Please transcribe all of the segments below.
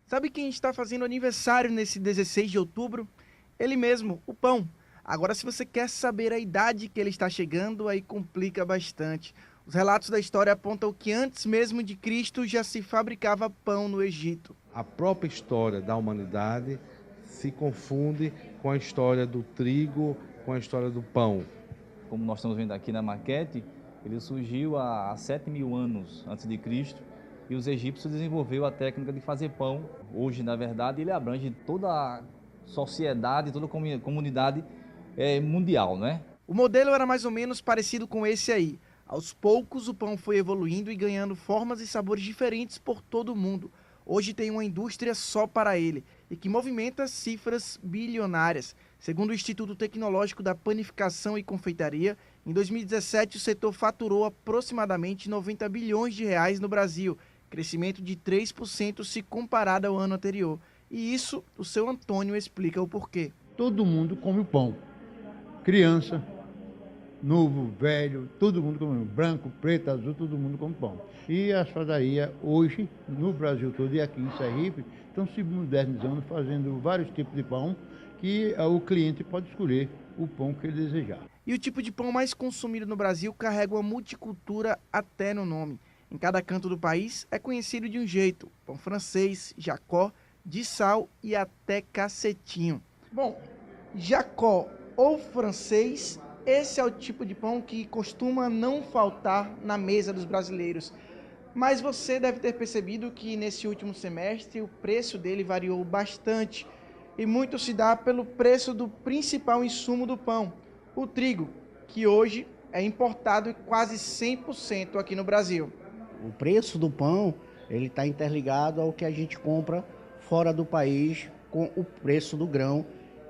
Sabe quem está fazendo aniversário nesse 16 de outubro? Ele mesmo, o pão. Agora, se você quer saber a idade que ele está chegando, aí complica bastante. Os relatos da história apontam que antes mesmo de Cristo já se fabricava pão no Egito. A própria história da humanidade se confunde com a história do trigo, com a história do pão. Como nós estamos vendo aqui na maquete, ele surgiu há 7.000 anos antes de Cristo e os egípcios desenvolveram a técnica de fazer pão. Hoje, na verdade, ele abrange toda a sociedade, toda a comunidade mundial, não é? O modelo era mais ou menos parecido com esse aí. Aos poucos, o pão foi evoluindo e ganhando formas e sabores diferentes por todo o mundo. Hoje tem uma indústria só para ele e que movimenta cifras bilionárias. Segundo o Instituto Tecnológico da Panificação e Confeitaria, em 2017 o setor faturou aproximadamente 90 bilhões de reais no Brasil, crescimento de 3% se comparado ao ano anterior. E isso, o seu Antônio explica o porquê. Todo mundo come o pão. Criança, novo, velho, todo mundo come. Branco, preto, azul, todo mundo come pão. E as padarias hoje, no Brasil todo e aqui em Sergipe, estão se modernizando, fazendo vários tipos de pão que o cliente pode escolher o pão que ele desejar. E o tipo de pão mais consumido no Brasil carrega uma multicultura até no nome. Em cada canto do país é conhecido de um jeito: pão francês, jacó, de sal e até cacetinho. Bom, jacó ou francês, esse é o tipo de pão que costuma não faltar na mesa dos brasileiros. Mas você deve ter percebido que nesse último semestre o preço dele variou bastante. E muito se dá pelo preço do principal insumo do pão, o trigo, que hoje é importado quase 100% aqui no Brasil. O preço do pão ele está interligado ao que a gente compra fora do país com o preço do grão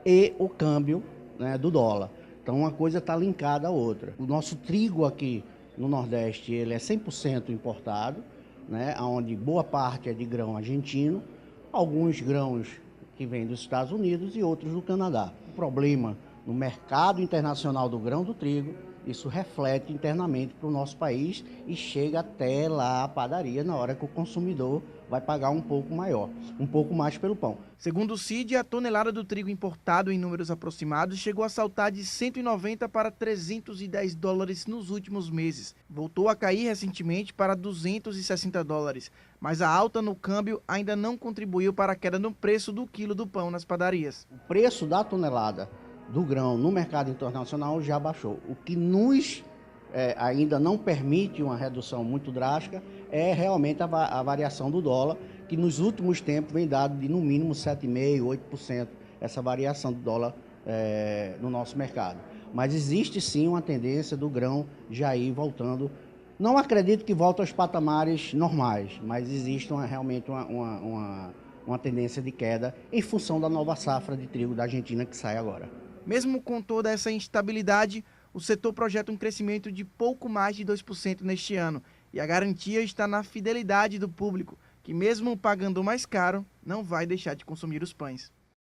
e o câmbio, né, do dólar. Então uma coisa está linkada à outra. O nosso trigo aqui no Nordeste ele é 100% importado, né, onde boa parte é de grão argentino, alguns grãos que vêm dos Estados Unidos e outros do Canadá. O problema no mercado internacional do grão do trigo, isso reflete internamente para o nosso país e chega até lá a padaria na hora que o consumidor vai pagar um pouco maior, um pouco mais pelo pão. Segundo o CID, a tonelada do trigo importado em números aproximados chegou a saltar de 190 para 310 dólares nos últimos meses. Voltou a cair recentemente para 260 dólares, mas a alta no câmbio ainda não contribuiu para a queda no preço do quilo do pão nas padarias. O preço da tonelada do grão no mercado internacional já baixou. O que nos ainda não permite uma redução muito drástica é realmente a variação do dólar, que nos últimos tempos vem dado de no mínimo 7,5%, 8%, essa variação do dólar no nosso mercado. Mas existe sim uma tendência do grão já ir voltando. Não acredito que volte aos patamares normais, mas existe realmente uma tendência de queda em função da nova safra de trigo da Argentina que sai agora. Mesmo com toda essa instabilidade, o setor projeta um crescimento de pouco mais de 2% neste ano. E a garantia está na fidelidade do público, que mesmo pagando mais caro, não vai deixar de consumir os pães.